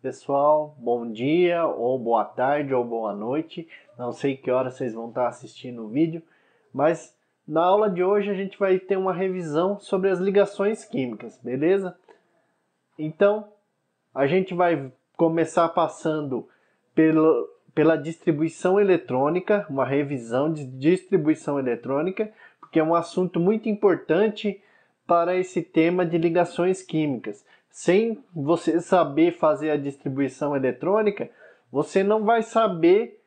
Pessoal, bom dia, ou boa tarde, ou boa noite. Não sei que hora vocês vão estar assistindo o vídeo, mas na aula de hoje a gente vai ter uma revisão sobre as ligações químicas, beleza? Então, a gente vai começar passando pela distribuição eletrônica, uma revisão de distribuição eletrônica, porque é um assunto muito importante para esse tema de ligações químicas. Sem você saber fazer a distribuição eletrônica, você não vai saber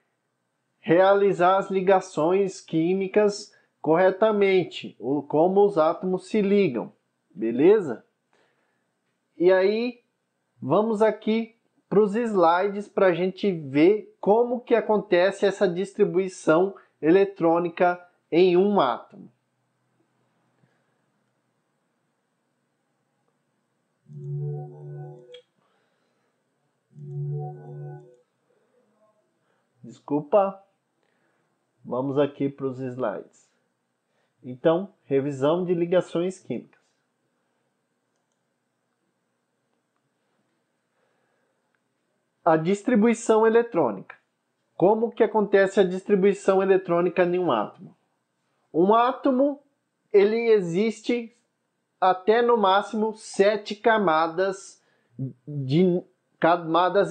realizar as ligações químicas corretamente, ou como os átomos se ligam, beleza? E aí, vamos aqui para os slides para a gente ver como que acontece essa distribuição eletrônica em um átomo. Desculpa, vamos aqui para os slides. Então, revisão de ligações químicas. A distribuição eletrônica. Como que acontece a distribuição eletrônica em um átomo? Um átomo, ele existe até no máximo 7 camadas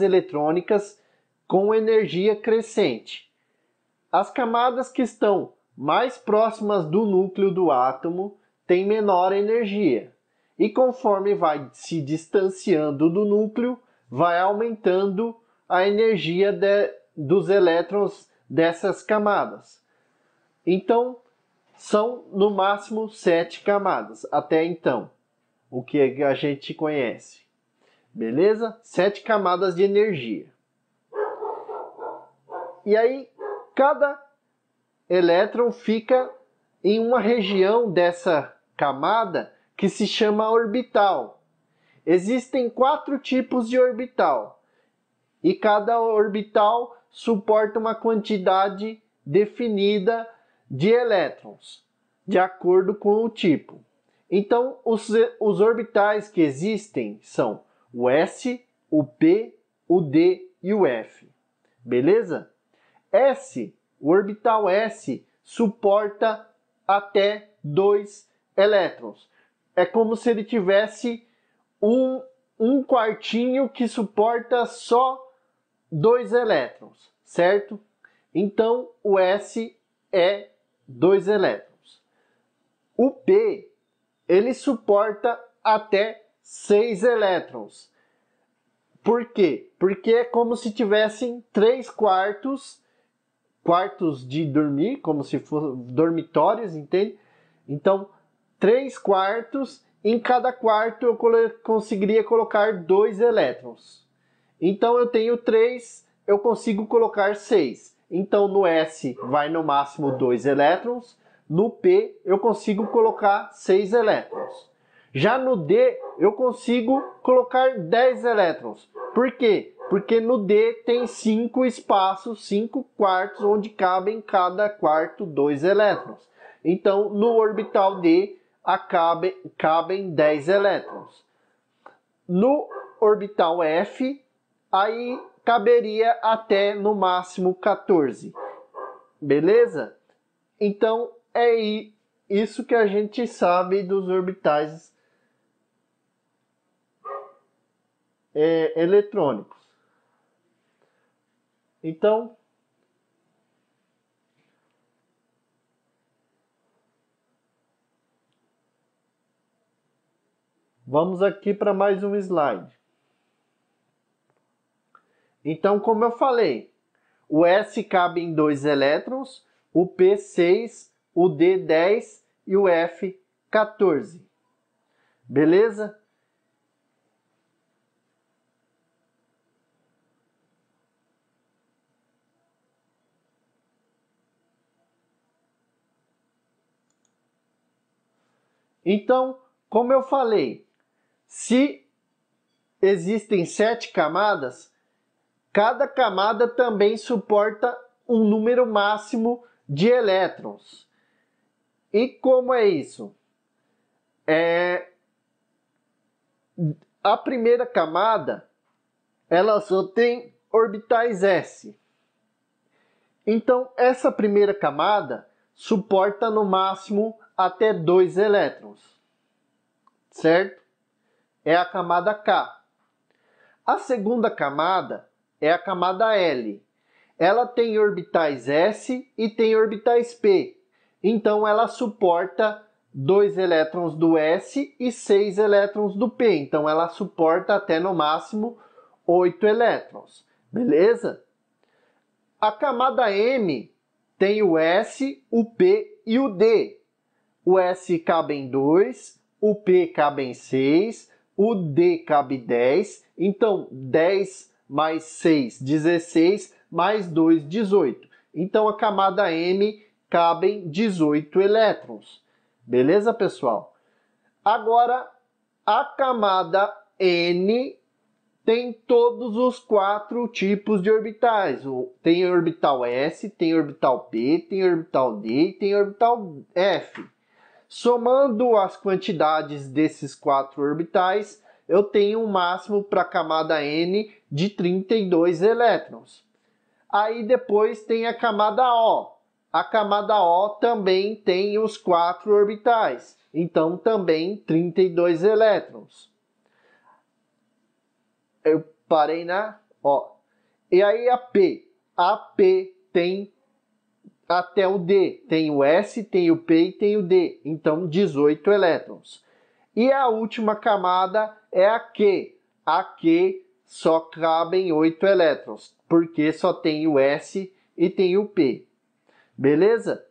eletrônicas com energia crescente. As camadas que estão mais próximas do núcleo do átomo têm menor energia. E conforme vai se distanciando do núcleo, vai aumentando a energia dos elétrons dessas camadas. Então, são no máximo 7 camadas, até então, o que a gente conhece. Beleza? 7 camadas de energia. E aí, cada elétron fica em uma região dessa camada que se chama orbital. Existem 4 tipos de orbital. E cada orbital suporta uma quantidade definida de elétrons, de acordo com o tipo. Então, os orbitais que existem são o S, o P, o D e o F. Beleza? O orbital S suporta até 2 elétrons. É como se ele tivesse um quartinho que suporta só 2 elétrons, certo? Então, o S é 2 elétrons. O P, ele suporta até 6 elétrons. Por quê? Porque é como se tivessem 3 quartos de dormir, como se fossem dormitórios, entende? Então, 3 quartos, em cada quarto eu conseguiria colocar 2 elétrons. Então, eu tenho 3, eu consigo colocar 6. Então, no S vai no máximo 2 elétrons, no P eu consigo colocar 6 elétrons. Já no D, eu consigo colocar 10 elétrons. Por quê? Porque no D tem 5 espaços, 5 quartos, onde cabem cada quarto 2 elétrons. Então, no orbital D, cabem 10 elétrons. No orbital F, aí caberia até no máximo 14. Beleza? Então, é isso que a gente sabe dos orbitais eletrônicos. Então, vamos aqui para mais um slide. Então, como eu falei, o S cabe em 2 elétrons, o P 6, o D 10 e o F 14. Beleza? Então, como eu falei, se existem 7 camadas, cada camada também suporta um número máximo de elétrons. E como é isso? A primeira camada, ela só tem orbitais s. Então, essa primeira camada suporta no máximo até 2 elétrons, certo? É a camada K. A segunda camada é a camada L. Ela tem orbitais s e tem orbitais p. Então, ela suporta 2 elétrons do s e 6 elétrons do p. Então, ela suporta até no máximo 8 elétrons. Beleza? A camada M tem o S, o P e o D. O S cabe em 2, o P cabe em 6, o D cabe 10. Então, 10 mais 6, 16, mais 2, 18. Então, a camada M cabem 18 elétrons. Beleza, pessoal? Agora, a camada N tem todos os 4 tipos de orbitais. Tem orbital S, tem orbital P, tem orbital D e tem orbital F. Somando as quantidades desses 4 orbitais, eu tenho um máximo para a camada N de 32 elétrons. Aí depois tem a camada O. A camada O também tem os 4 orbitais, então também 32 elétrons. Eu parei na O. E aí a P. A P tem até o D. Tem o S, tem o P e tem o D. Então 18 elétrons. E a última camada é a Q. A Q só cabem 8 elétrons, porque só tem o S e tem o P. Beleza?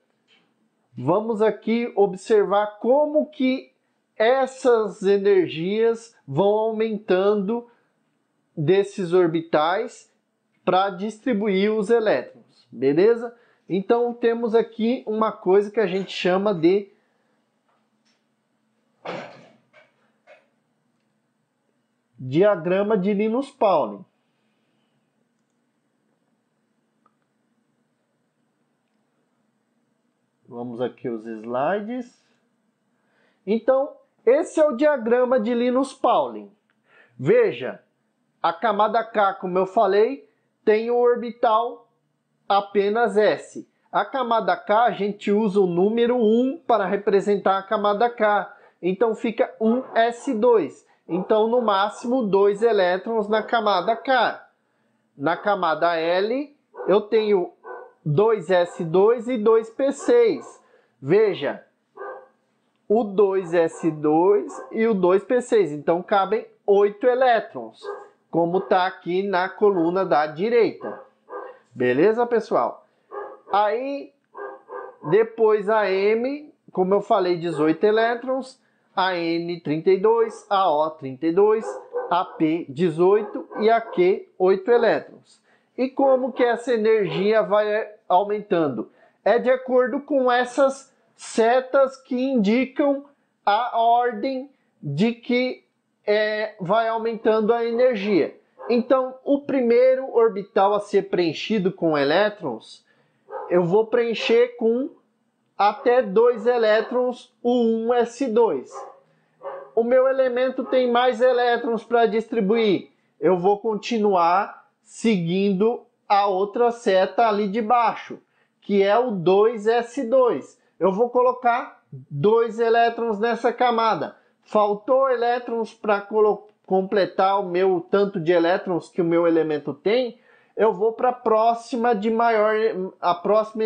Vamos aqui observar como que essas energias vão aumentando desses orbitais para distribuir os elétrons, beleza? Então temos aqui uma coisa que a gente chama de diagrama de Linus Pauling. Vamos aqui os slides. Então, esse é o diagrama de Linus Pauling. Veja, a camada K, como eu falei, tem o orbital apenas S. A camada K, a gente usa o número 1 para representar a camada K. Então, fica 1s2. Então, no máximo, 2 elétrons na camada K. Na camada L, eu tenho 2s2 e 2p6. Veja, o 2s2 e o 2p6. Então, cabem 8 elétrons, como está aqui na coluna da direita. Beleza, pessoal? Aí, depois a M, como eu falei, 18 elétrons, a N, 32, a O, 32, a P, 18 e a Q, 8 elétrons. E como que essa energia vai aumentando? É de acordo com essas setas que indicam a ordem de que vai aumentando a energia. Então, o primeiro orbital a ser preenchido com elétrons, eu vou preencher com até 2 elétrons, o 1s2. O meu elemento tem mais elétrons para distribuir. Eu vou continuar seguindo a outra seta ali de baixo, que é o 2s2. Eu vou colocar 2 elétrons nessa camada. Faltou elétrons para completar o meu tanto de elétrons que o meu elemento tem, eu vou para a próxima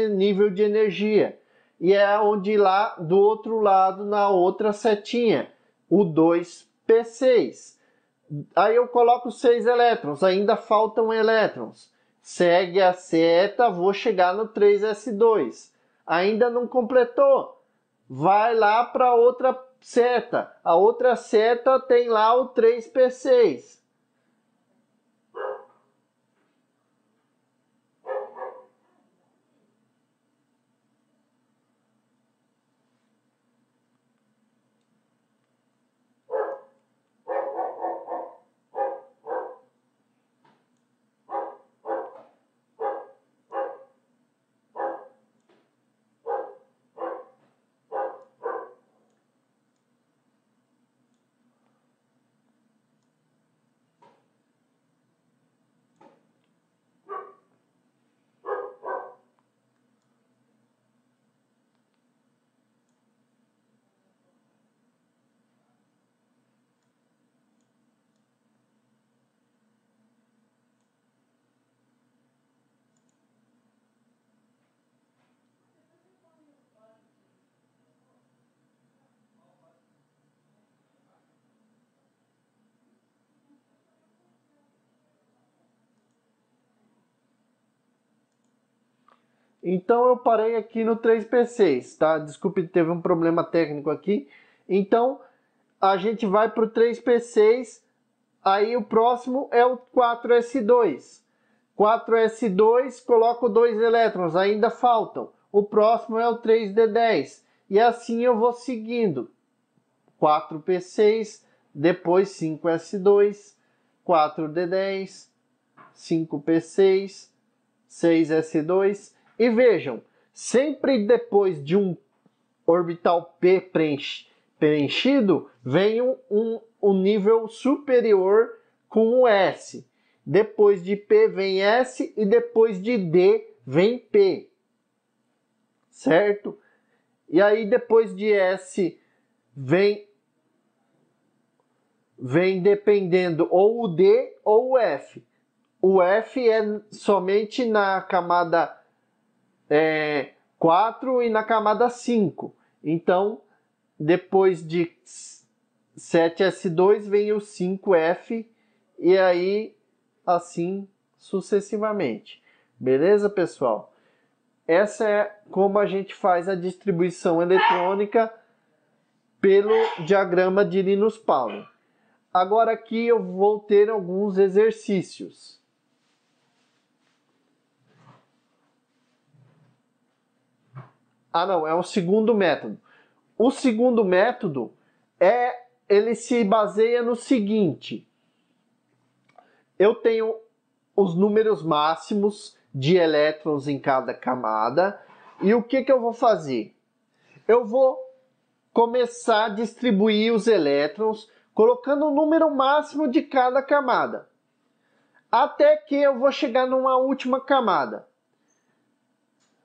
nível de energia. E é onde lá do outro lado, na outra setinha, o 2p6. Aí eu coloco 6 elétrons, ainda faltam elétrons. Segue a seta, vou chegar no 3s2. Ainda não completou. Vai lá para outra seta. A outra seta tem lá o 3p6. Então eu parei aqui no 3p6, tá? Desculpe, teve um problema técnico aqui. Então a gente vai para o 3p6, aí o próximo é o 4s2. 4s2, coloco 2 elétrons, ainda faltam. O próximo é o 3d10. E assim eu vou seguindo. 4p6, depois 5s2, 4d10, 5p6, 6s2. E vejam, sempre depois de um orbital P preenchido, vem um nível superior com o S. Depois de P vem S e depois de D vem P. Certo? E aí depois de S vem dependendo ou o D ou o F. O F é somente na camada 4 e na camada 5. Então, depois de 7s2 vem o 5f e aí assim sucessivamente. Beleza, pessoal? Essa é como a gente faz a distribuição eletrônica pelo diagrama de Linus-Pauling. Agora aqui eu vou ter alguns exercícios. Ah, não, é o segundo método. O segundo método ele se baseia no seguinte: eu tenho os números máximos de elétrons em cada camada e o que eu vou fazer? Eu vou começar a distribuir os elétrons colocando o número máximo de cada camada, até que eu vou chegar numa última camada.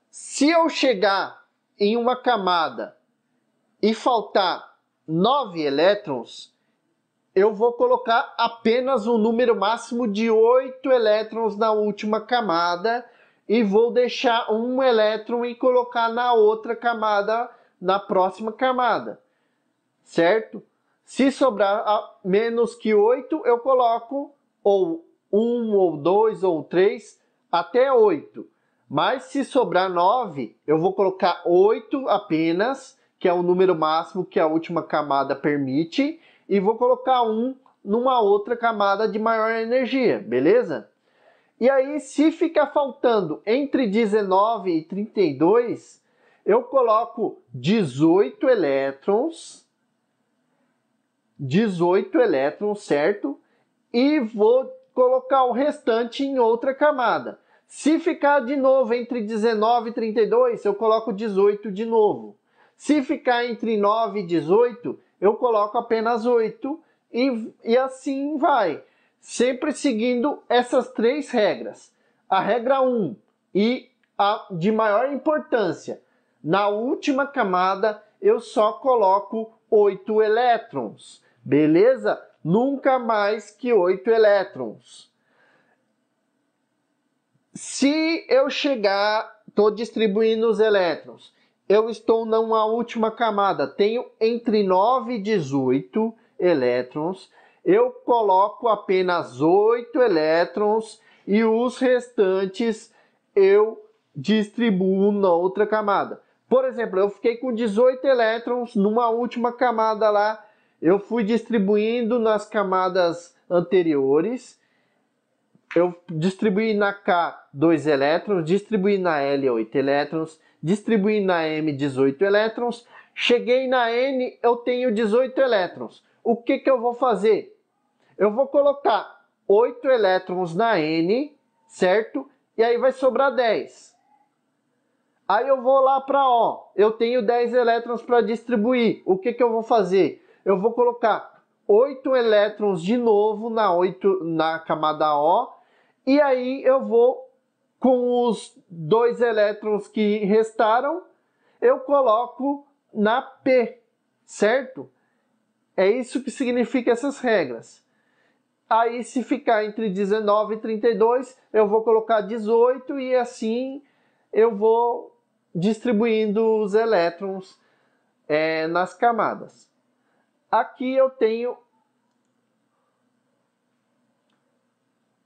Se eu chegar em uma camada e faltar 9 elétrons, eu vou colocar apenas um número máximo de 8 elétrons na última camada e vou deixar um elétron e colocar na outra camada, na próxima camada, certo? Se sobrar menos que 8, eu coloco ou 1, ou 2, ou 3, até 8. Mas se sobrar 9, eu vou colocar 8 apenas, que é o número máximo que a última camada permite, e vou colocar 1 numa outra camada de maior energia, beleza? E aí, se ficar faltando entre 19 e 32, eu coloco 18 elétrons, certo? E vou colocar o restante em outra camada. Se ficar de novo entre 19 e 32, eu coloco 18 de novo. Se ficar entre 9 e 18, eu coloco apenas 8 e assim vai. Sempre seguindo essas 3 regras. A regra 1 e a de maior importância. Na última camada, eu só coloco 8 elétrons. Beleza? Nunca mais que 8 elétrons. Se eu estou distribuindo os elétrons, eu estou numa última camada, tenho entre 9 e 18 elétrons, eu coloco apenas 8 elétrons e os restantes eu distribuo na outra camada. Por exemplo, eu fiquei com 18 elétrons numa última camada lá, eu fui distribuindo nas camadas anteriores. Eu distribuí na K 2 elétrons, distribuí na L 8 elétrons, distribuí na M 18 elétrons, cheguei na N, eu tenho 18 elétrons. O que eu vou fazer? Eu vou colocar 8 elétrons na N, certo? E aí vai sobrar 10. Aí eu vou lá para O, eu tenho 10 elétrons para distribuir. O que eu vou fazer? Eu vou colocar 8 elétrons de novo na camada O, e aí eu vou, com os 2 elétrons que restaram, eu coloco na P, certo? É isso que significa essas regras. Aí, se ficar entre 19 e 32, eu vou colocar 18 e assim eu vou distribuindo os elétrons nas camadas. Aqui eu tenho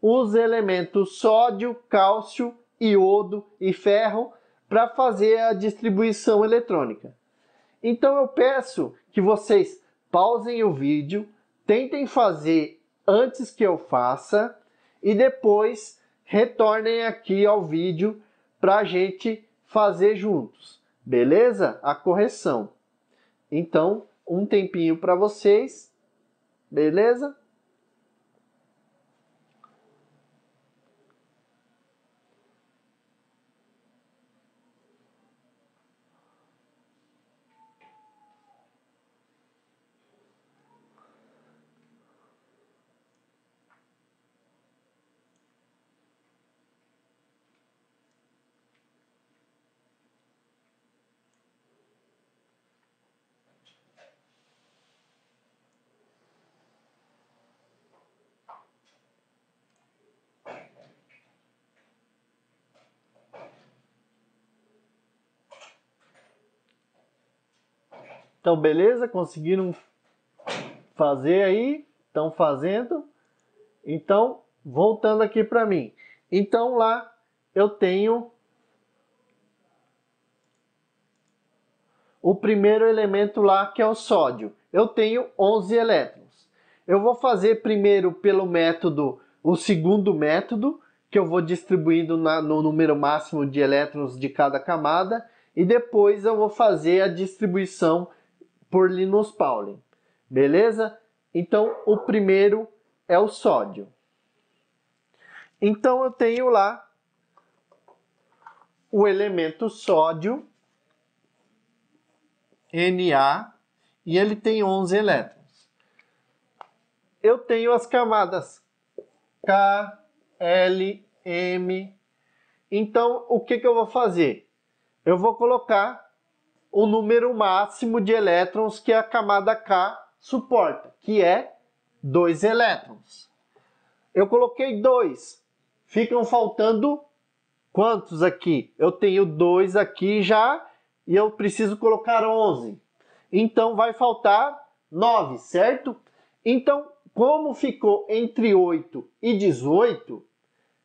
os elementos sódio, cálcio, iodo e ferro para fazer a distribuição eletrônica. Então eu peço que vocês pausem o vídeo, tentem fazer antes que eu faça e depois retornem aqui ao vídeo para a gente fazer juntos, beleza? A correção. Então, um tempinho para vocês, beleza? Então, beleza? Conseguiram fazer aí? Estão fazendo? Então, voltando aqui para mim. Então, lá eu tenho o primeiro elemento lá, que é o sódio. Eu tenho 11 elétrons. Eu vou fazer primeiro pelo método, o segundo método, que eu vou distribuindo no número máximo de elétrons de cada camada, e depois eu vou fazer a distribuição por Linus Pauling. Beleza? Então, o primeiro é o sódio. Então, eu tenho lá o elemento sódio, Na, e ele tem 11 elétrons. Eu tenho as camadas K, L, M. Então, o que eu vou fazer? Eu vou colocar o número máximo de elétrons que a camada K suporta, que é 2 elétrons. Eu coloquei 2. Ficam faltando quantos aqui? Eu tenho 2 aqui já e eu preciso colocar 11. Então vai faltar 9, certo? Então, como ficou entre 8 e 18,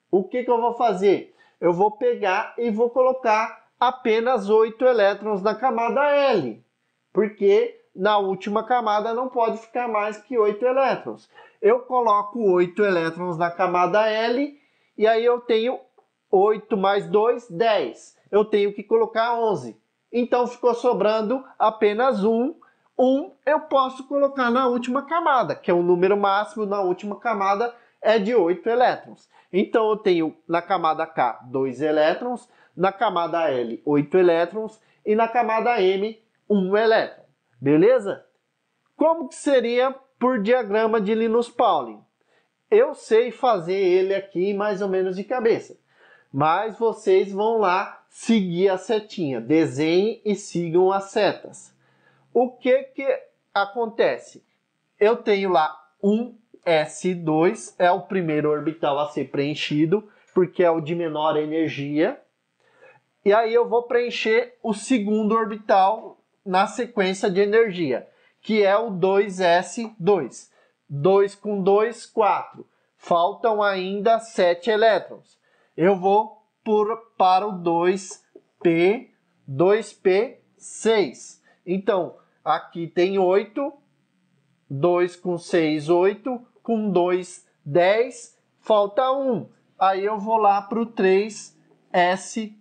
o que eu vou fazer? Eu vou pegar e vou colocar apenas 8 elétrons na camada L, porque na última camada não pode ficar mais que 8 elétrons. Eu coloco 8 elétrons na camada L e aí eu tenho 8 mais 2, 10. Eu tenho que colocar 11. Então ficou sobrando apenas 1. 1 eu posso colocar na última camada, que é o número máximo na última camada é de 8 elétrons. Então eu tenho na camada K 2 elétrons, na camada L 8 elétrons e na camada M 1 elétron. Beleza? Como que seria por diagrama de Linus Pauling? Eu sei fazer ele aqui mais ou menos de cabeça, mas vocês vão lá seguir a setinha. Desenhem e sigam as setas. O que acontece? Eu tenho lá um S2, é o primeiro orbital a ser preenchido, porque é o de menor energia. E aí eu vou preencher o segundo orbital na sequência de energia, que é o 2S2. 2 com 2, 4. Faltam ainda 7 elétrons. Eu vou para o 2P, 2P6. Então, aqui tem 8, 2 com 6, 8, com 2, 10, falta 1. Aí eu vou lá para o 3S1.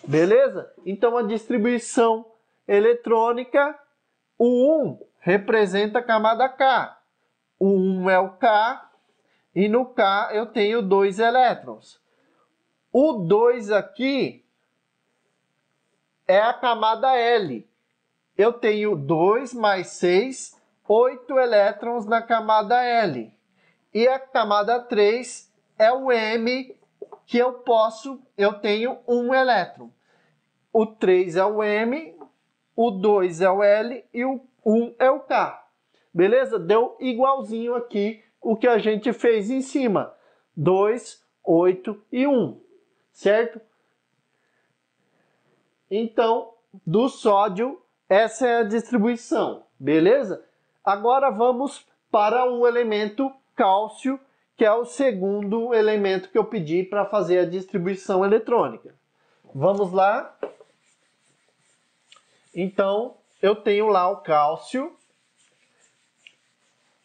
Beleza? Então a distribuição eletrônica, o 1 representa a camada K. O 1 é o K e no K eu tenho 2 elétrons. O 2 aqui é a camada L. Eu tenho 2 mais 6, 8 elétrons na camada L. E a camada 3 é o M, que eu tenho 1 elétron. O 3 é o M, o 2 é o L e o 1 é o K. Beleza? Deu igualzinho aqui o que a gente fez em cima. 2, 8 e 1. Certo? Então, do sódio, essa é a distribuição. Beleza? Agora vamos para o elemento cálcio, que é o segundo elemento que eu pedi para fazer a distribuição eletrônica. Vamos lá. Então, eu tenho lá o cálcio,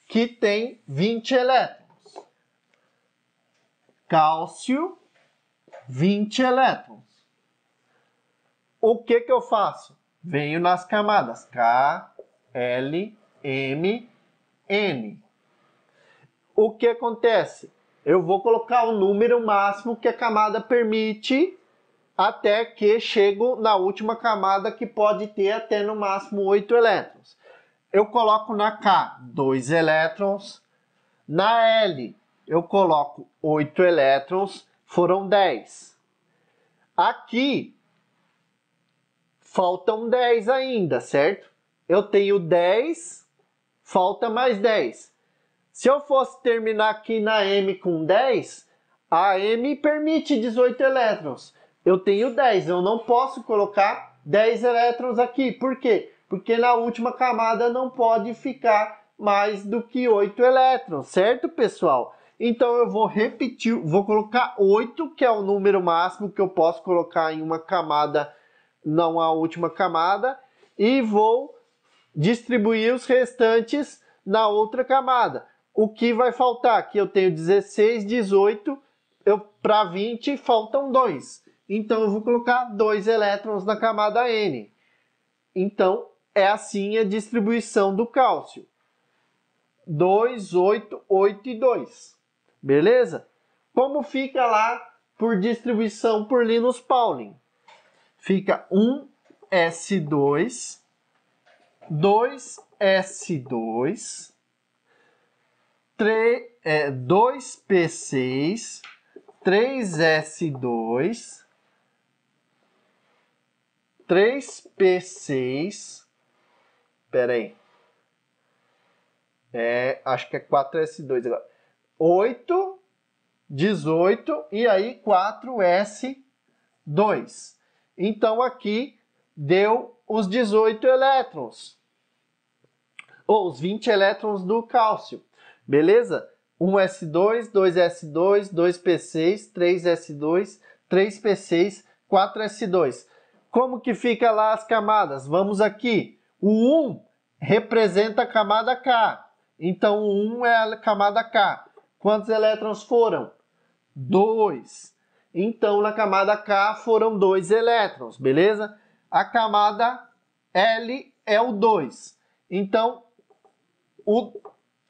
que tem 20 elétrons. Cálcio, 20 elétrons. O que eu faço? Venho nas camadas K, L, M, N. O que acontece? Eu vou colocar o número máximo que a camada permite até que chego na última camada, que pode ter até no máximo 8 elétrons. Eu coloco na K 2 elétrons, na L eu coloco 8 elétrons, foram 10. Aqui faltam 10 ainda, certo? Eu tenho 10, falta mais 10. Se eu fosse terminar aqui na M com 10, a M permite 18 elétrons. Eu tenho 10, eu não posso colocar 10 elétrons aqui. Por quê? Porque na última camada não pode ficar mais do que 8 elétrons, certo, pessoal? Então eu vou repetir, vou colocar 8, que é o número máximo que eu posso colocar em uma camada, não a última camada, e vou distribuir os restantes na outra camada. O que vai faltar? Aqui eu tenho 16, 18, para 20 faltam 2. Então eu vou colocar 2 elétrons na camada N. Então é assim a distribuição do cálcio. 2, 8, 8 e 2. Beleza? Como fica lá por distribuição por Linus Pauling? Fica 1s2, 2s2, 2p6, 3s2, 3p6, espera aí, acho que é 4s2 agora, 8, 18 e aí 4s2. Então aqui deu os 18 elétrons, ou os 20 elétrons do cálcio, beleza? 1s2, 2s2, 2p6, 3s2, 3p6, 4s2. Como que fica lá as camadas? Vamos aqui. O 1 representa a camada K. Então, o 1 é a camada K. Quantos elétrons foram? 2. Então, na camada K foram 2 elétrons, beleza? A camada L é o 2. Então,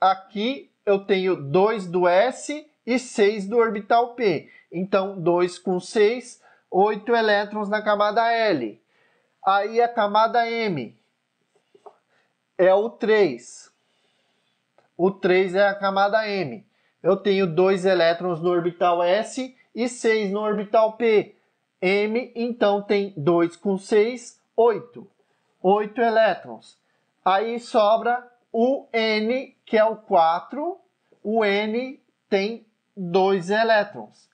aqui eu tenho 2 do S e 6 do orbital P. Então, 2 com 6, 8 elétrons na camada L. Aí a camada M é o 3. O 3 é a camada M. Eu tenho 2 elétrons no orbital S e 6 no orbital P. M, então, tem 2 com 6, 8. 8 elétrons. Aí sobra o N, que é o 4. O N tem 2 elétrons.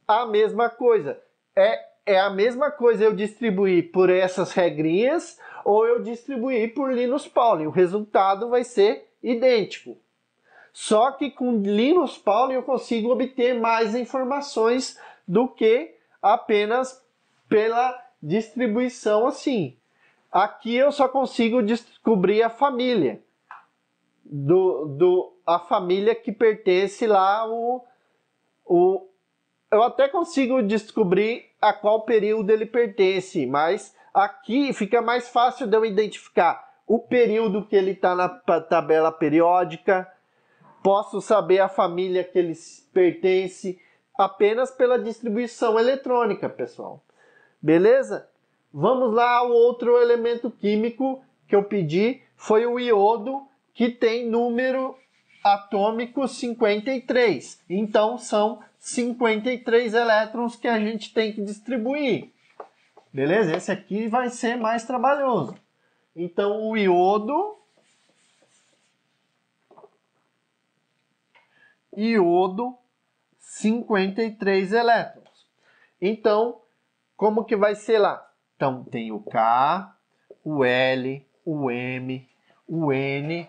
A mesma coisa. É a mesma coisa eu distribuir por essas regrinhas ou eu distribuir por Linus Pauling. O resultado vai ser idêntico. Só que com Linus Pauling eu consigo obter mais informações do que apenas pela distribuição assim. Aqui eu só consigo descobrir a família. A família que pertence lá eu até consigo descobrir a qual período ele pertence, mas aqui fica mais fácil de eu identificar o período que ele está na tabela periódica. Posso saber a família que ele pertence apenas pela distribuição eletrônica, pessoal. Beleza? Vamos lá, o outro elemento químico que eu pedi foi o iodo, que tem número atômico 53. Então, são 53 elétrons que a gente tem que distribuir. Beleza? Esse aqui vai ser mais trabalhoso. Então, o iodo 53 elétrons. Então, como que vai ser lá? Então, tem o K, o L, o M, o N,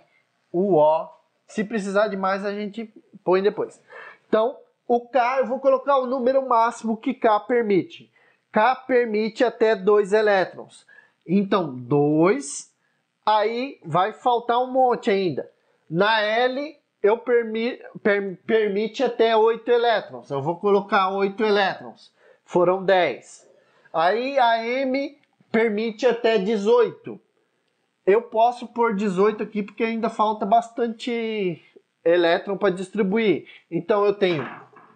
o O. Se precisar de mais, a gente põe depois. Então, o K, eu vou colocar o número máximo que K permite. K permite até 2 elétrons. Então, 2, aí vai faltar um monte ainda. Na L, eu permite até 8 elétrons. Eu vou colocar 8 elétrons. Foram 10. Aí a M permite até 18. Eu posso pôr 18 aqui porque ainda falta bastante elétron para distribuir. Então eu tenho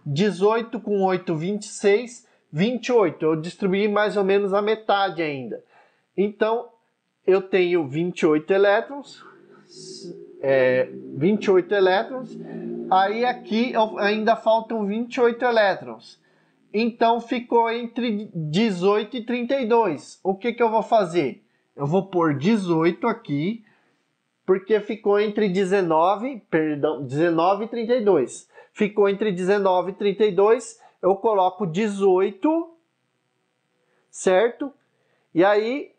18 com 8, 26, 28. Eu distribuí mais ou menos a metade ainda. Então eu tenho 28 elétrons. 28 elétrons. Aí aqui ainda faltam 28 elétrons. Então ficou entre 18 e 32. O que eu vou fazer? Eu vou pôr 18 aqui, porque ficou entre 19 e 32. Ficou entre 19 e 32, eu coloco 18, certo? E aí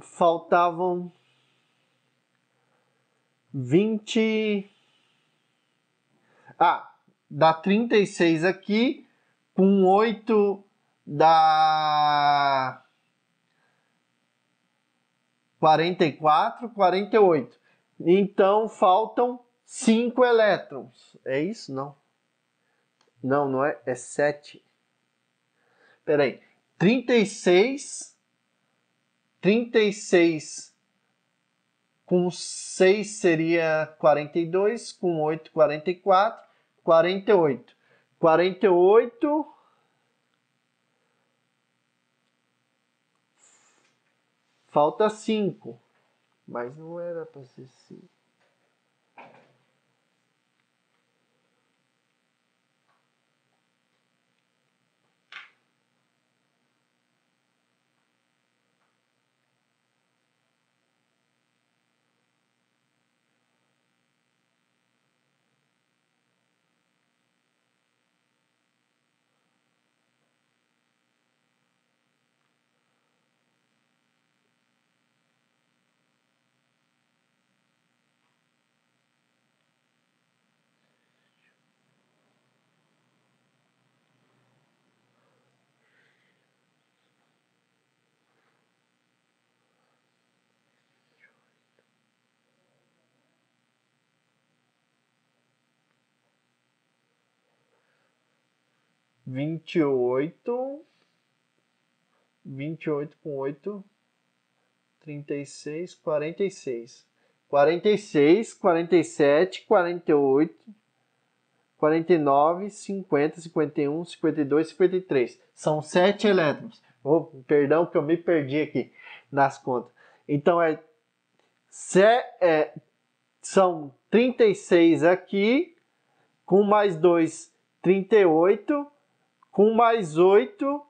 faltavam 20... dá 36 aqui, com 8 dá 44, 48. Então faltam 5 elétrons. É isso? Não. Não é. É 7. Espera aí. 36 com 6 seria 42, com 8, 44, 48. 48 falta 5. Mas não era para ser 5. Vinte e oito com 8, 36, 46. 46, 47, 48, 49, 50, 51, 52, 53. São 7 elétrons. Perdão que eu me perdi aqui nas contas. Então são 36 aqui, com mais 2, 38, com mais 8,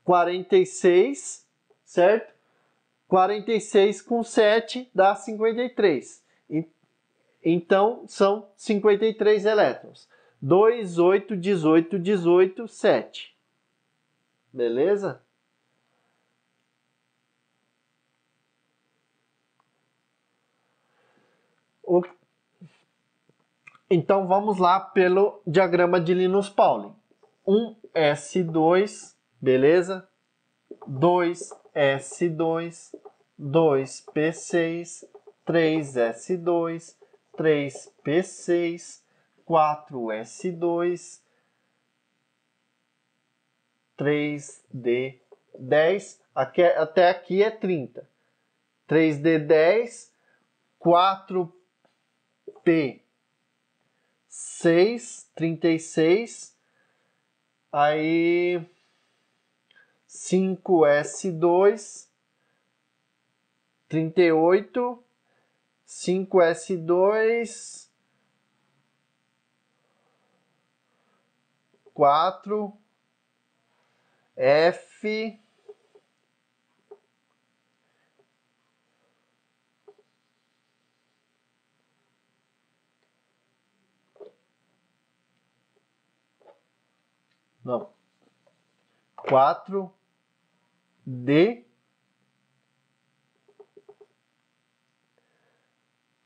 46, certo? 46 com 7 dá 53. Então, são 53 elétrons. 2, 8, 18, 18, 7. Beleza? Então, vamos lá pelo diagrama de Linus-Pauling. 1s2, beleza? 2s2, 2p6, 3s2, 3p6, 4s2, 3d10, até aqui é 30. 3d10, 4p6, 36, aí 5s2, 38, 5s2, 4, F, não, 4, D.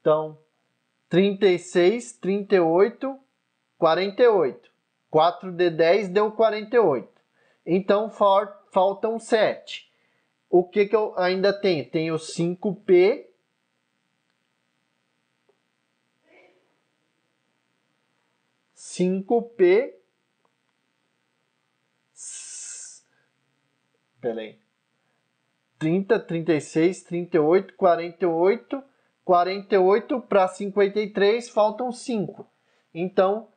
Então, 36, 38, 48. 4D10 deu 48. Então faltam 7. O que eu ainda tenho? Tenho 5p. 5p. Peraí. 30, 36, 38, 48. 48 para 53 faltam 5. Então,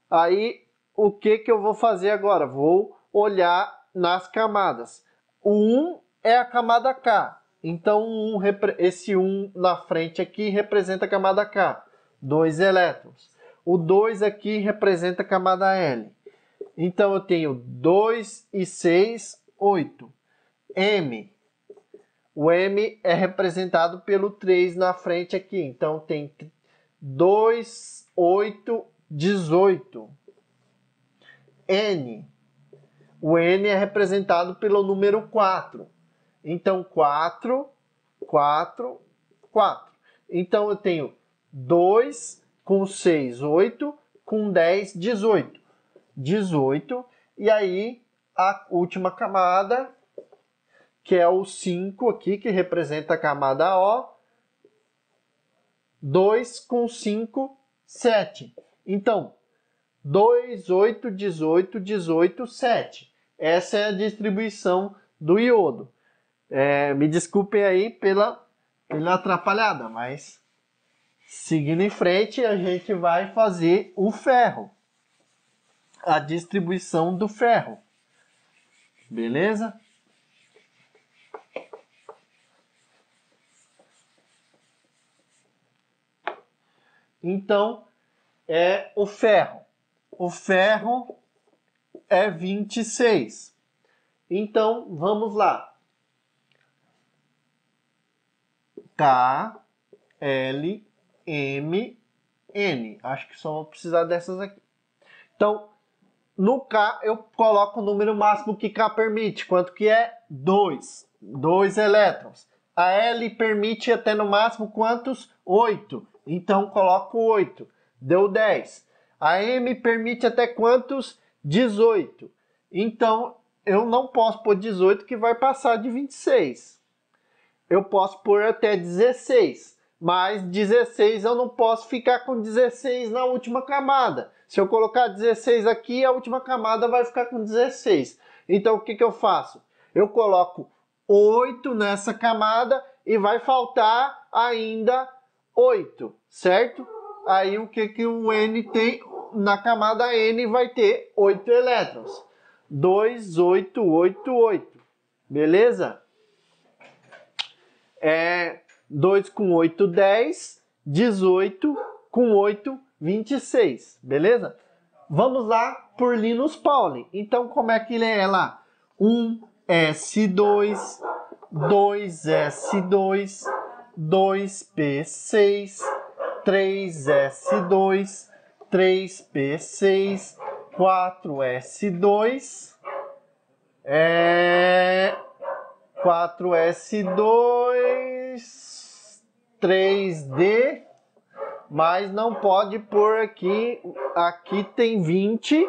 aí o que eu vou fazer agora? Vou olhar nas camadas. O 1 é a camada K. Então, esse 1 na frente aqui representa a camada K. 2 elétrons. O 2 aqui representa a camada L. Então, eu tenho 2 e 6, 8. M. O M é representado pelo 3 na frente aqui. Então, tem 2, 8, 18. N. O N é representado pelo número 4. Então, 4, 4, 4. Então, eu tenho 2 com 6, 8, com 10, 18. 18. E aí, a última camada, que é o 5 aqui, que representa a camada O. 2 com 5, 7. Então, 2, 8, 18, 18, 7. Essa é a distribuição do iodo. Me desculpem aí pela atrapalhada, mas seguindo em frente, a gente vai fazer o ferro. A distribuição do ferro. Beleza? Então, o ferro. O ferro é 26. Então, vamos lá. K, L, M, N. Acho que só vou precisar dessas aqui. Então, no K, eu coloco o número máximo que K permite. Quanto que é? 2. 2 elétrons. A L permite até no máximo quantos? 8. Então, coloco 8. Deu 10. A M permite até quantos? 18. Então, eu não posso pôr 18 que vai passar de 26. Eu posso pôr até 16. Mas 16 eu não posso ficar com 16 na última camada. Se eu colocar 16 aqui, a última camada vai ficar com 16. Então, o que eu faço? Eu coloco 8 nessa camada e vai faltar ainda 8, certo? Aí, o que o N tem? Na camada N vai ter 8 elétrons. 2, 8, 8, 8. Beleza? 2 com 8, 10. 18 com 8, 26. Beleza? Vamos lá por Linus Pauling. Então, como é que ele é lá? 1S2, 2S2, 2P6, 3S2, 3P6, 4S2, 4S2, 3D, mas não pode pôr aqui, aqui tem 20,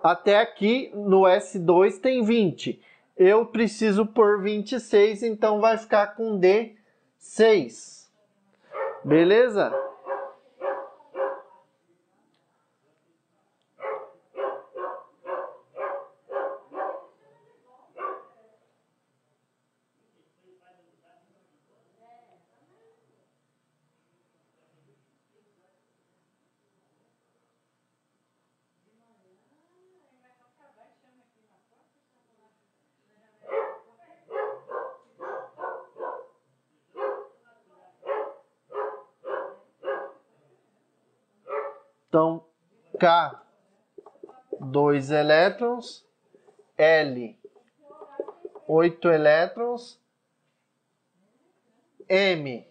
até aqui no S2 tem 20. Eu preciso pôr 26, então vai ficar com D6. Beleza? Então, K, 2 elétrons, L, 8 elétrons, M,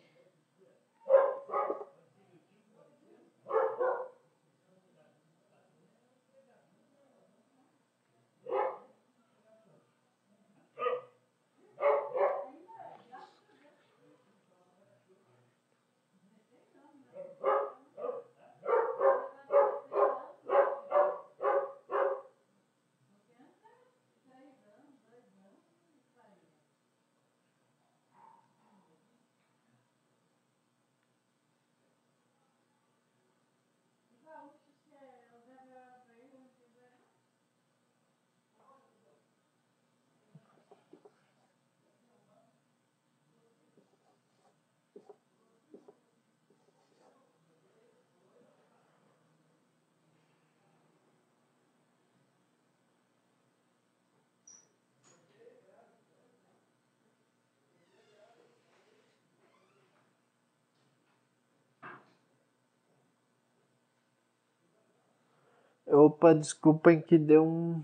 Opa, desculpem que deu um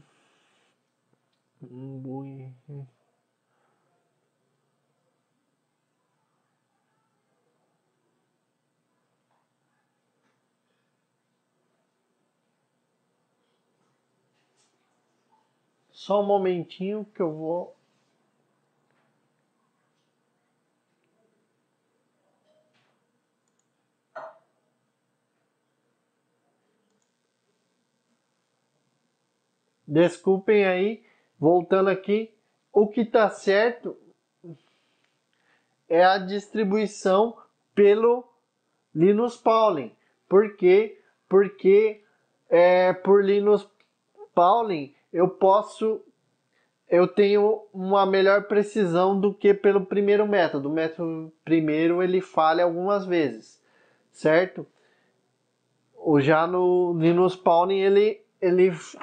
bui. Só um momentinho que eu vou. Desculpem aí, voltando aqui, o que está certo é a distribuição pelo Linus Pauling. Por quê? Porque por Linus Pauling eu tenho uma melhor precisão do que pelo primeiro método. O método primeiro ele falha algumas vezes, certo? Ou já no Linus Pauling ele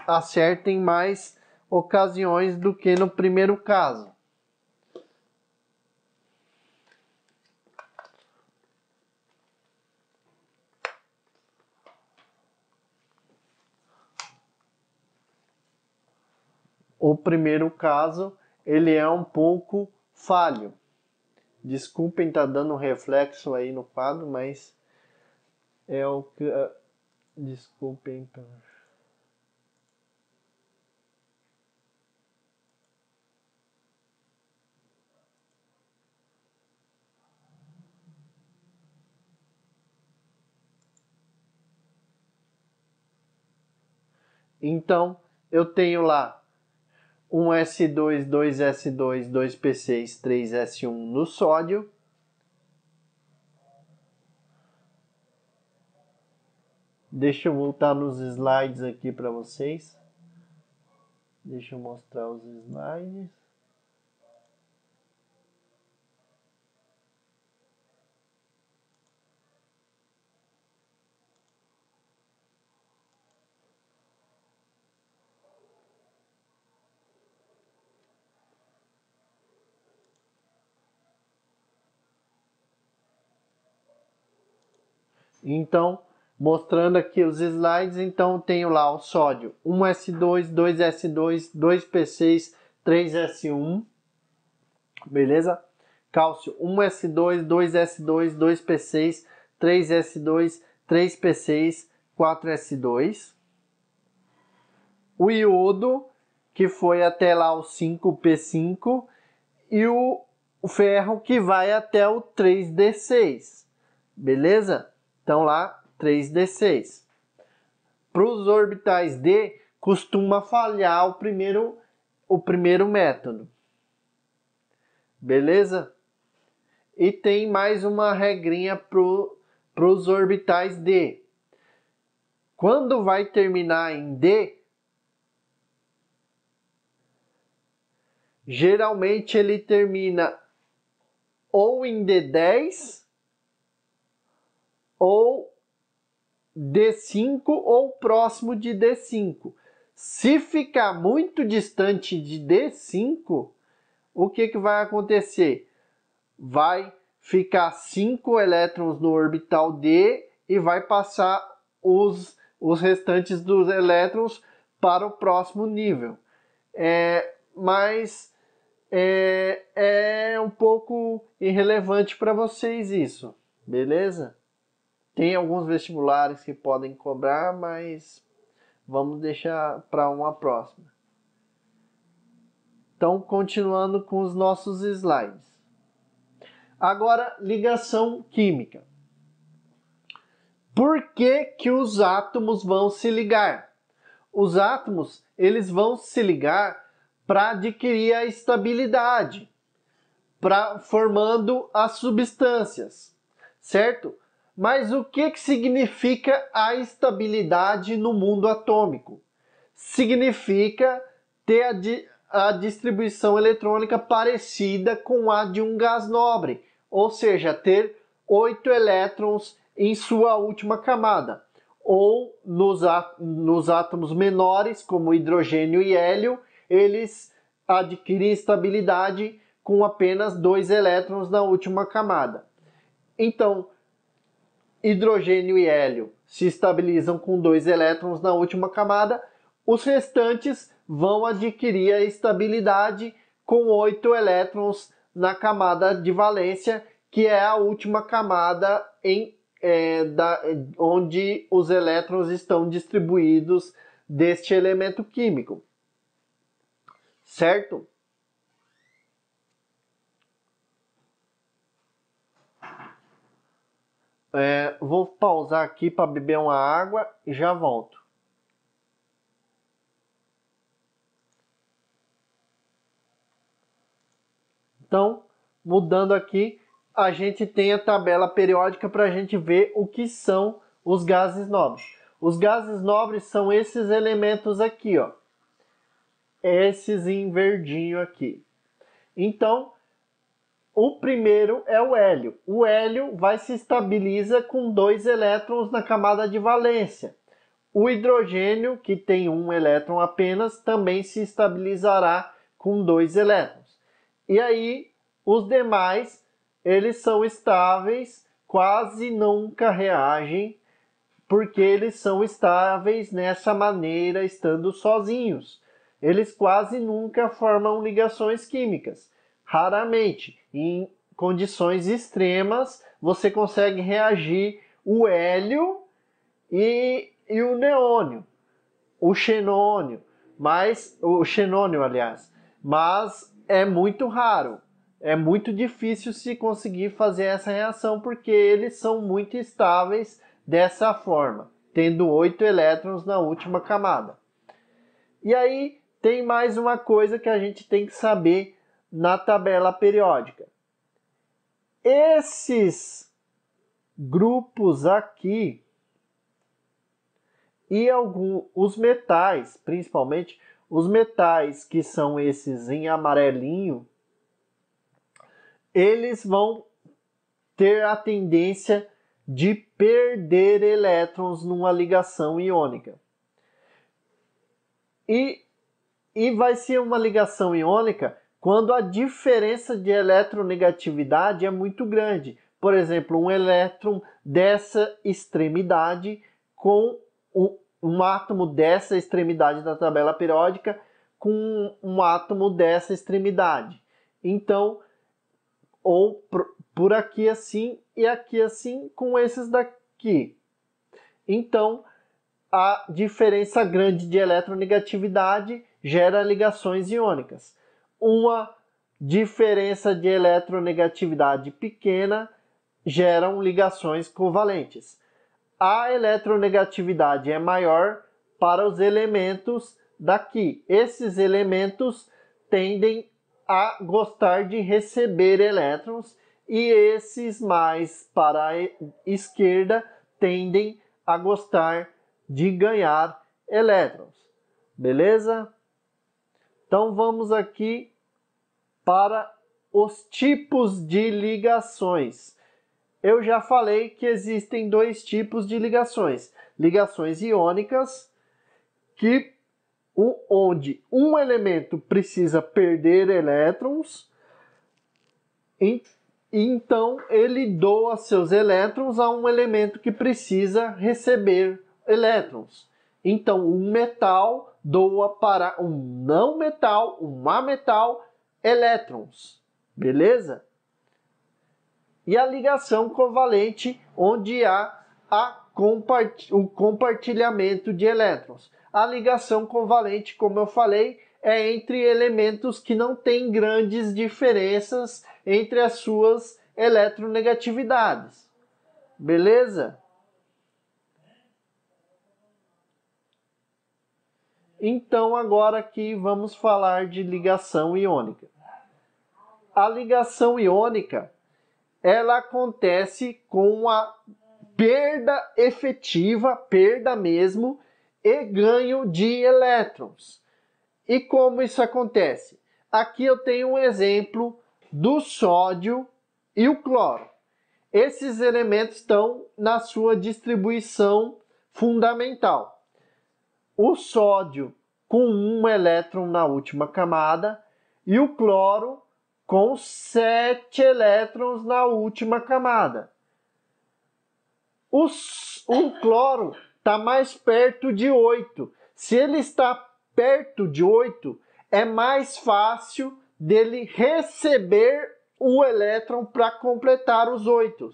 acerta em mais ocasiões do que no primeiro caso. O primeiro caso ele é um pouco falho. Desculpem, tá dando um reflexo aí no quadro, mas é o que. Desculpem. Então, eu tenho lá um S2, 2S2, 2P6, 3S1 no sódio. Deixa eu voltar nos slides aqui para vocês. Deixa eu mostrar os slides. Então, mostrando aqui os slides, então tenho lá o sódio 1S2, 2S2, 2P6, 3S1, beleza? Cálcio 1S2, 2S2, 2P6, 3S2, 3P6, 4S2. O iodo, que foi até lá o 5P5, e o ferro que vai até o 3D6, beleza? Então lá 3D6. Para os orbitais D, costuma falhar o primeiro método, beleza? E tem mais uma regrinha para os orbitais D. Quando vai terminar em D, geralmente ele termina ou em D10 ou D5 ou próximo de D5. Se ficar muito distante de D5, o que vai acontecer? Vai ficar 5 elétrons no orbital D e vai passar os restantes dos elétrons para o próximo nível. Mas é um pouco irrelevante para vocês isso, beleza? Tem alguns vestibulares que podem cobrar, mas vamos deixar para uma próxima. Então, continuando com os nossos slides. Agora, ligação química. Por que que os átomos vão se ligar? Os átomos, eles vão se ligar para adquirir a estabilidade, formando as substâncias, certo? Mas o que significa a estabilidade no mundo atômico? Significa ter a distribuição eletrônica parecida com a de um gás nobre, ou seja, ter 8 elétrons em sua última camada. Ou nos átomos menores, como hidrogênio e hélio, eles adquirem estabilidade com apenas 2 elétrons na última camada. Então, hidrogênio e hélio se estabilizam com 2 elétrons na última camada, os restantes vão adquirir a estabilidade com 8 elétrons na camada de valência, que é a última camada onde os elétrons estão distribuídos deste elemento químico. Certo? Vou pausar aqui para beber uma água e já volto. Então, mudando aqui, a gente tem a tabela periódica para a gente ver o que são os gases nobres. Os gases nobres são esses elementos aqui, ó. Esses em verdinho aqui. Então, o primeiro é o hélio. O hélio vai se estabiliza com 2 elétrons na camada de valência. O hidrogênio, que tem 1 elétron apenas, também se estabilizará com 2 elétrons. E aí, os demais, eles são estáveis, quase nunca reagem, porque eles são estáveis nessa maneira, estando sozinhos. Eles quase nunca formam ligações químicas. Raramente, em condições extremas, você consegue reagir o hélio e o neônio, o xenônio, aliás, mas é muito raro, é muito difícil se conseguir fazer essa reação porque eles são muito estáveis dessa forma, tendo 8 elétrons na última camada. E aí tem mais uma coisa que a gente tem que saber na tabela periódica. Esses grupos aqui e os metais, principalmente os metais que são esses em amarelinho, eles vão ter a tendência de perder elétrons numa ligação iônica. E vai ser uma ligação iônica quando a diferença de eletronegatividade é muito grande. Por exemplo, um elétron dessa extremidade com um átomo dessa extremidade da tabela periódica com um átomo dessa extremidade. Então, ou por aqui assim e aqui assim com esses daqui. Então, a diferença grande de eletronegatividade gera ligações iônicas. Uma diferença de eletronegatividade pequena geram ligações covalentes. A eletronegatividade é maior para os elementos daqui. Esses elementos tendem a gostar de receber elétrons e esses mais para a esquerda tendem a gostar de ganhar elétrons. Beleza? Então vamos aqui para os tipos de ligações. Eu já falei que existem 2 tipos de ligações. Ligações iônicas, onde um elemento precisa perder elétrons, então ele doa seus elétrons a um elemento que precisa receber elétrons. Então, um metal doa para um não metal, um ametal, elétrons. Beleza? E a ligação covalente, onde há o compartilhamento de elétrons. A ligação covalente, como eu falei, é entre elementos que não têm grandes diferenças entre as suas eletronegatividades. Beleza? Então, agora aqui vamos falar de ligação iônica. A ligação iônica, ela acontece com a perda efetiva, perda mesmo, e ganho de elétrons. E como isso acontece? Aqui eu tenho um exemplo do sódio e o cloro. Esses elementos estão na sua distribuição fundamental. O sódio com 1 elétron na última camada e o cloro com 7 elétrons na última camada. O cloro está mais perto de 8. Se ele está perto de 8, é mais fácil dele receber o elétron para completar os 8,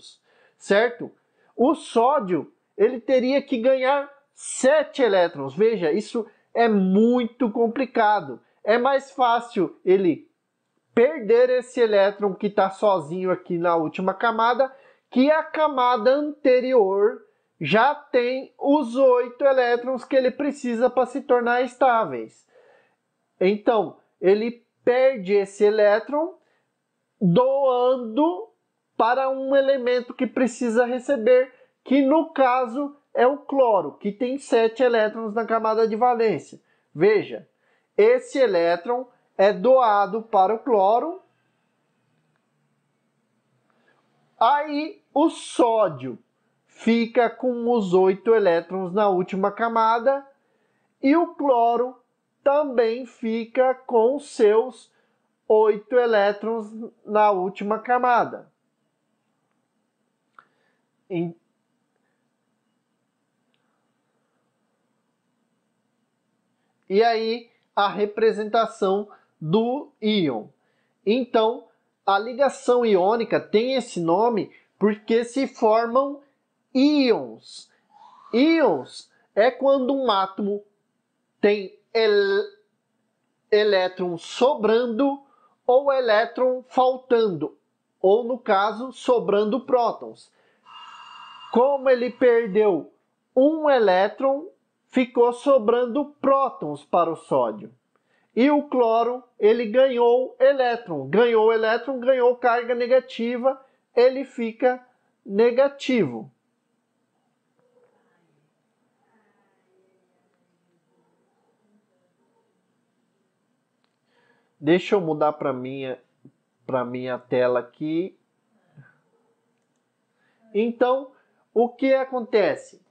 certo? O sódio, ele teria que ganhar 7 elétrons. Veja, isso é muito complicado. É mais fácil ele perder esse elétron que está sozinho aqui na última camada, que a camada anterior já tem os 8 elétrons que ele precisa para se tornar estáveis. Então, ele perde esse elétron doando para um elemento que precisa receber, que no caso é o cloro, que tem 7 elétrons na camada de valência. Veja, esse elétron é doado para o cloro. Aí o sódio fica com os 8 elétrons na última camada e o cloro também fica com seus 8 elétrons na última camada. E aí a representação do íon. Então, a ligação iônica tem esse nome porque se formam íons. Íons é quando um átomo tem elétron sobrando ou elétron faltando, ou no caso, sobrando prótons. Como ele perdeu um elétron, ficou sobrando prótons para o sódio. E o cloro, ele ganhou elétron. Ganhou elétron, ganhou carga negativa, ele fica negativo. Deixa eu mudar para minha tela aqui. Então, o que acontece?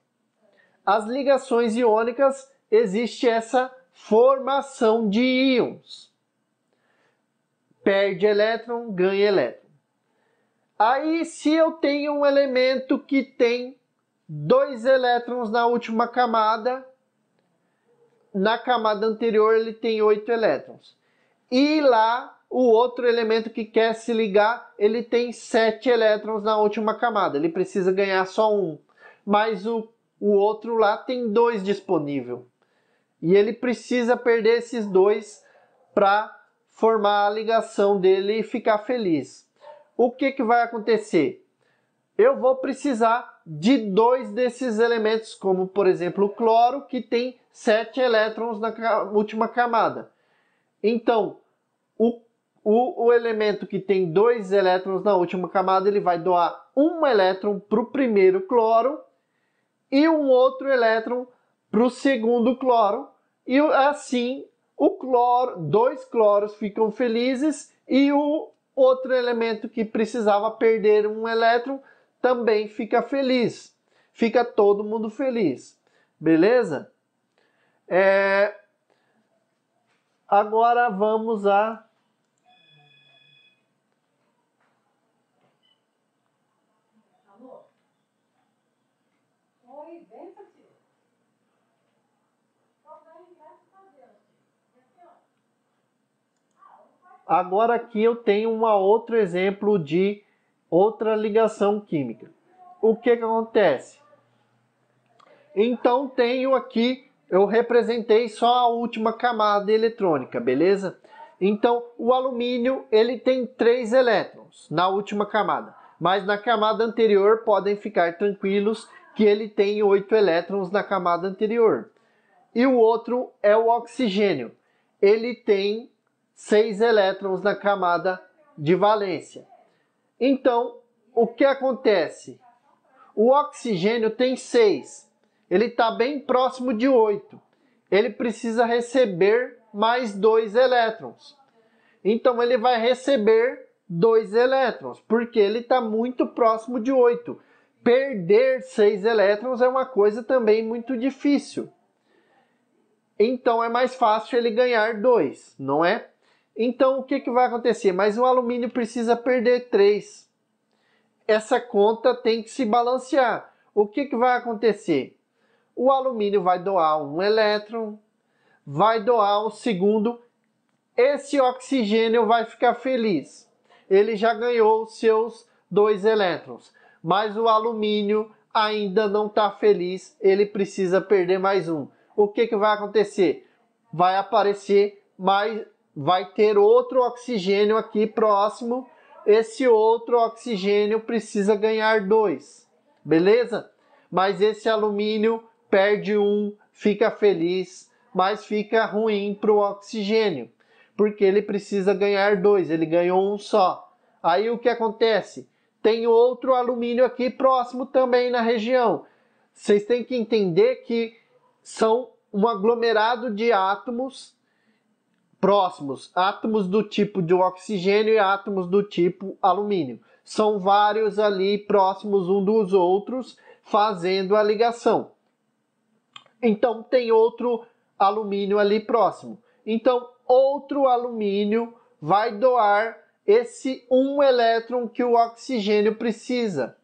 As ligações iônicas, existe essa formação de íons. Perde elétron, ganha elétron. Aí, se eu tenho um elemento que tem 2 elétrons na última camada, na camada anterior ele tem 8 elétrons. E lá, o outro elemento que quer se ligar, ele tem 7 elétrons na última camada. Ele precisa ganhar só um. Mas o outro lá tem 2 disponível. E ele precisa perder esses 2 para formar a ligação dele e ficar feliz. O que vai acontecer? Eu vou precisar de 2 desses elementos, como por exemplo o cloro, que tem 7 elétrons na última camada. Então, o elemento que tem 2 elétrons na última camada, ele vai doar um elétron para o primeiro cloro e um outro elétron para o segundo cloro. E assim, 2 cloros ficam felizes e o outro elemento que precisava perder um elétron também fica feliz. Fica todo mundo feliz. Beleza? Agora vamos a... Agora aqui eu tenho um outro exemplo de outra ligação química. O que acontece? Então tenho aqui, eu representei só a última camada eletrônica, beleza? Então o alumínio, ele tem 3 elétrons na última camada. Mas na camada anterior podem ficar tranquilos que ele tem 8 elétrons na camada anterior. E o outro é o oxigênio. Ele tem 6 elétrons na camada de valência. Então, o que acontece? O oxigênio tem 6. Ele está bem próximo de 8. Ele precisa receber mais 2 elétrons. Então, ele vai receber 2 elétrons, porque ele está muito próximo de 8. Perder 6 elétrons é uma coisa também muito difícil. Então, é mais fácil ele ganhar 2, não é? Então, o que vai acontecer? Mas o alumínio precisa perder 3. Essa conta tem que se balancear. o que vai acontecer? O alumínio vai doar um elétron, vai doar o segundo, esse oxigênio vai ficar feliz. Ele já ganhou os seus 2 elétrons, mas o alumínio ainda não está feliz, ele precisa perder mais um. O que vai acontecer? Vai aparecer mais, vai ter outro oxigênio aqui próximo, esse outro oxigênio precisa ganhar 2, beleza? Mas esse alumínio perde um, fica feliz, mas fica ruim para o oxigênio, porque ele precisa ganhar 2, ele ganhou um só. Aí o que acontece? Tem outro alumínio aqui próximo também na região. Vocês têm que entender que são um aglomerado de átomos próximos, átomos do tipo de oxigênio e átomos do tipo alumínio. São vários ali próximos um dos outros, fazendo a ligação. Então tem outro alumínio ali próximo. Então outro alumínio vai doar esse um elétron que o oxigênio precisa.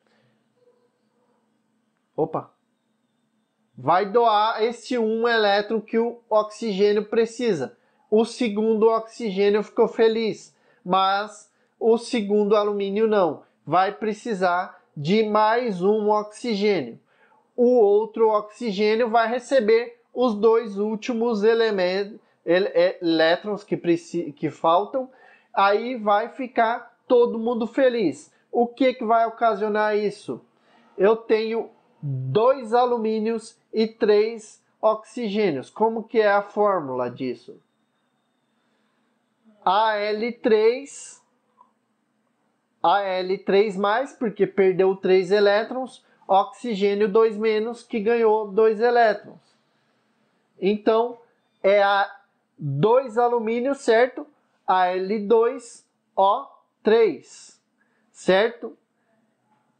Vai doar esse um elétron que o oxigênio precisa. O segundo oxigênio ficou feliz, mas o segundo alumínio não. Vai precisar de mais um oxigênio. O outro oxigênio vai receber os 2 últimos elétrons que faltam. Aí vai ficar todo mundo feliz. O que vai ocasionar isso? Eu tenho 2 alumínios e 3 oxigênios. Como que é a fórmula disso? Al3, porque perdeu 3 elétrons, oxigênio 2- que ganhou 2 elétrons. Então, é 2 alumínios, certo? Al2O3, certo?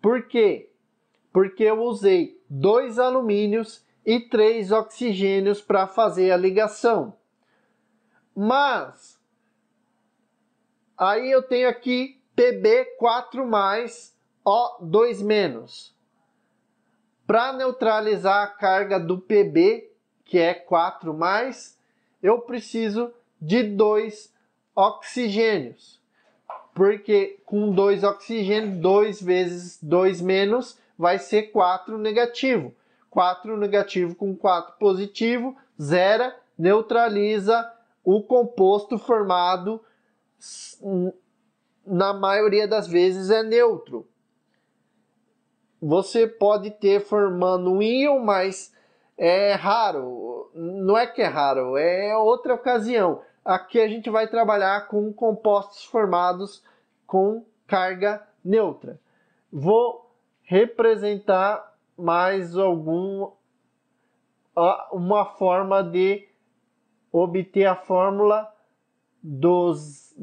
Por quê? Porque eu usei 2 alumínios e 3 oxigênios para fazer a ligação. Mas, aí eu tenho aqui Pb4+, O2-. Para neutralizar a carga do Pb, que é 4+, eu preciso de 2 oxigênios. Porque com 2 oxigênios, 2 vezes 2- vai ser 4 negativo. 4 negativo com 4 positivo, zera, neutraliza o composto formado, na maioria das vezes é neutro. Você pode ter formando um íon, mas é raro. Não é que é raro, é outra ocasião. Aqui a gente vai trabalhar com compostos formados com carga neutra. Vou representar mais uma forma de obter a fórmula dos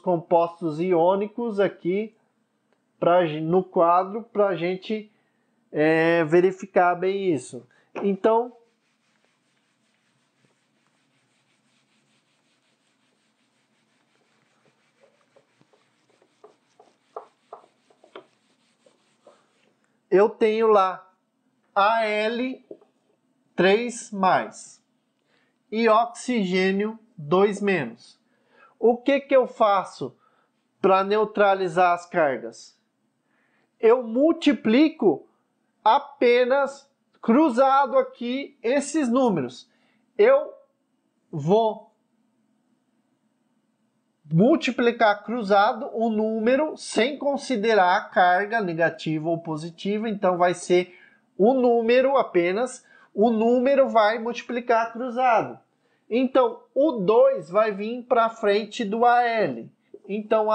compostos iônicos aqui no quadro para a gente verificar bem isso. Então, eu tenho lá Al3+ e oxigênio 2-. O que eu faço para neutralizar as cargas? Eu multiplico apenas cruzado aqui esses números. Eu vou multiplicar cruzado o número sem considerar a carga negativa ou positiva, então vai ser o número apenas, o número vai multiplicar cruzado. Então o 2 vai vir para frente do Al. Então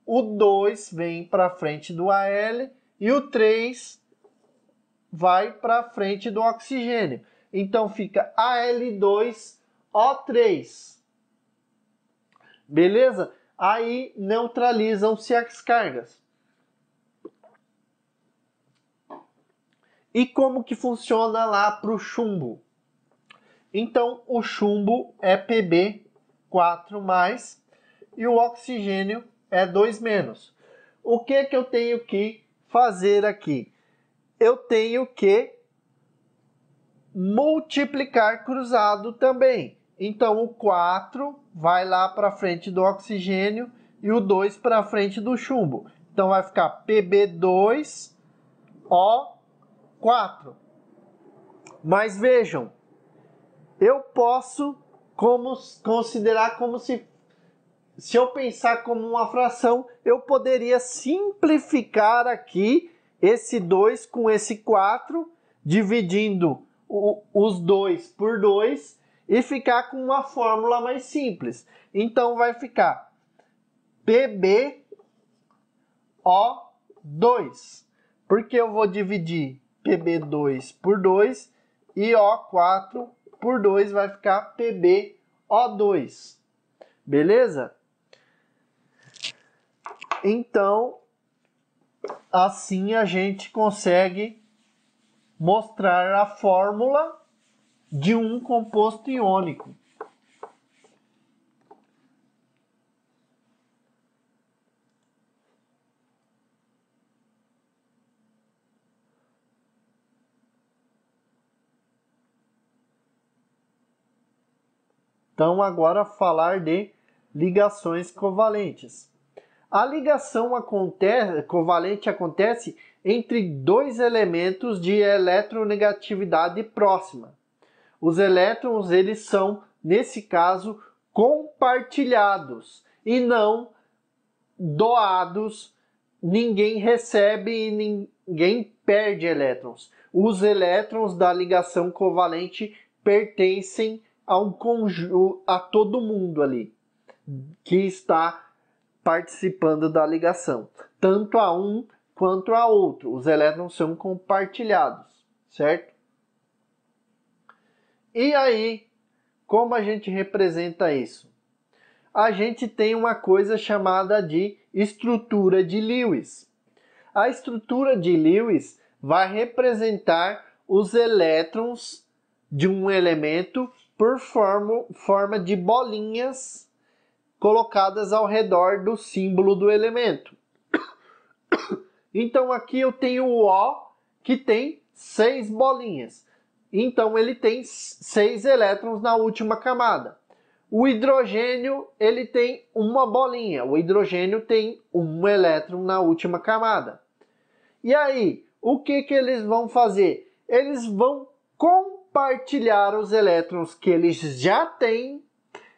o 2 vem para frente do Al e o 3 vai para frente do oxigênio. Então fica Al2O3. Beleza? Aí neutralizam-se as cargas. E como que funciona lá para o chumbo? Então o chumbo é Pb4+, e o oxigênio é 2-. O que eu tenho que fazer aqui? eu tenho que multiplicar cruzado também. Então, o 4 vai lá para frente do oxigênio e o 2 para frente do chumbo. Então, vai ficar Pb2O4. Mas vejam, eu posso considerar como se eu pensar como uma fração, eu poderia simplificar aqui esse 2 com esse 4, dividindo os 2 por 2 e ficar com uma fórmula mais simples. Então vai ficar PbO2, porque eu vou dividir Pb2 por 2 e O4 por 2 vai ficar PbO2. Beleza? Então, assim a gente consegue mostrar a fórmula de um composto iônico. Então, agora falar de ligações covalentes. A ligação covalente acontece entre dois elementos de eletronegatividade próxima. Os elétrons, eles são, nesse caso, compartilhados e não doados. Ninguém recebe e ninguém perde elétrons. Os elétrons da ligação covalente pertencem a todo mundo ali que está participando da ligação, tanto a um quanto a outro. Os elétrons são compartilhados, certo? E aí, como a gente representa isso? A gente tem uma coisa chamada de estrutura de Lewis. A estrutura de Lewis vai representar os elétrons de um elemento por forma de bolinhas colocadas ao redor do símbolo do elemento. Então aqui eu tenho o O, que tem 6 bolinhas. Então ele tem 6 elétrons na última camada. O hidrogênio, ele tem uma bolinha. O hidrogênio tem um elétron na última camada. E aí, o que eles vão fazer? Eles vão compartilhar os elétrons que eles já têm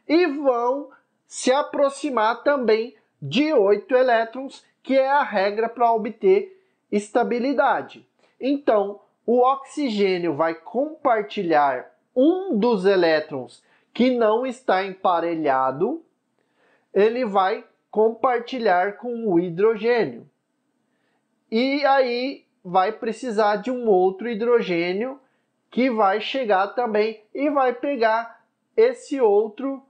e vão se aproximar também de 8 elétrons, que é a regra para obter estabilidade. Então, o oxigênio vai compartilhar um dos elétrons que não está emparelhado, ele vai compartilhar com o hidrogênio. E aí vai precisar de um outro hidrogênio que vai chegar também e vai pegar esse outro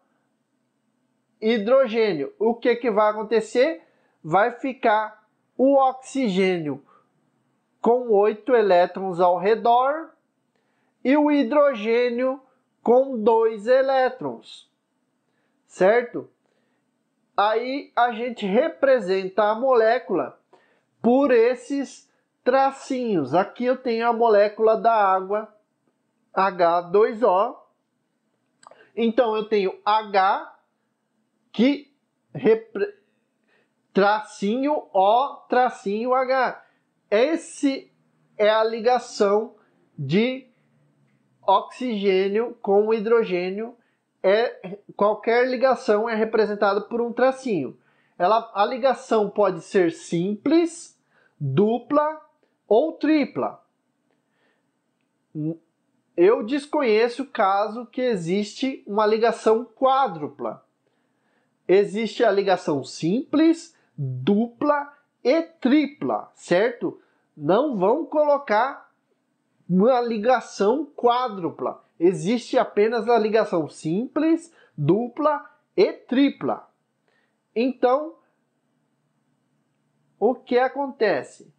hidrogênio. O que vai acontecer? Vai ficar o oxigênio com 8 elétrons ao redor e o hidrogênio com 2 elétrons, certo? Aí a gente representa a molécula por esses tracinhos. Aqui eu tenho a molécula da água, H2O. Então eu tenho H, que tracinho O, tracinho H. Esse é a ligação de oxigênio com hidrogênio. Qualquer ligação é representada por um tracinho. A ligação pode ser simples, dupla ou tripla. Eu desconheço o caso que existe uma ligação quádrupla. Existe a ligação simples, dupla e tripla, certo? Não vão colocar uma ligação quádrupla. Existe apenas a ligação simples, dupla e tripla. Então, o que acontece?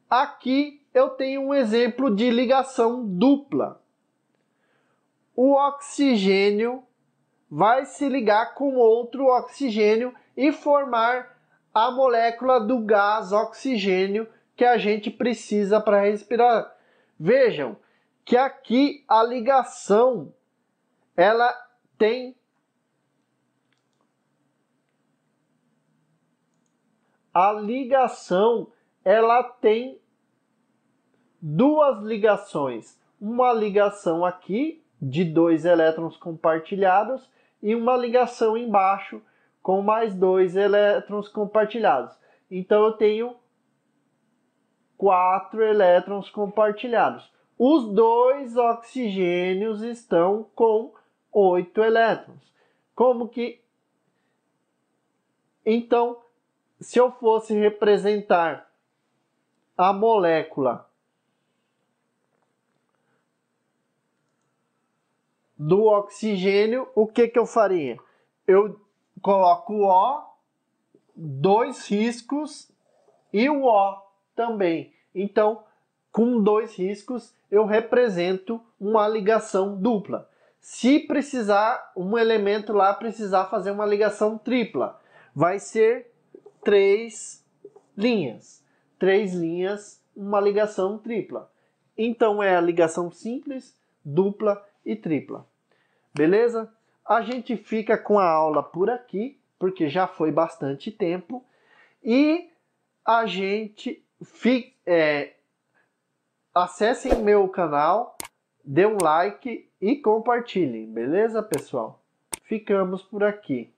Aqui eu tenho um exemplo de ligação dupla. O oxigênio vai se ligar com outro oxigênio e formar a molécula do gás oxigênio, que a gente precisa para respirar. Vejam que aqui a ligação ela tem duas ligações. Uma ligação aqui de 2 elétrons compartilhados e uma ligação embaixo com mais 2 elétrons compartilhados. Então eu tenho 4 elétrons compartilhados. Os 2 oxigênios estão com 8 elétrons. Como que... Então, se eu fosse representar a molécula do oxigênio, o que eu faria? Eu coloco o O, 2 riscos e o O também. Então, com 2 riscos, eu represento uma ligação dupla. Se precisar, um elemento lá precisar fazer uma ligação tripla, vai ser 3 linhas. 3 linhas, uma ligação tripla. Então, é a ligação simples, dupla e tripla. Beleza? A gente fica com a aula por aqui, porque já foi bastante tempo. E a gente acessem meu canal, dê um like e compartilhem. Beleza, pessoal? Ficamos por aqui.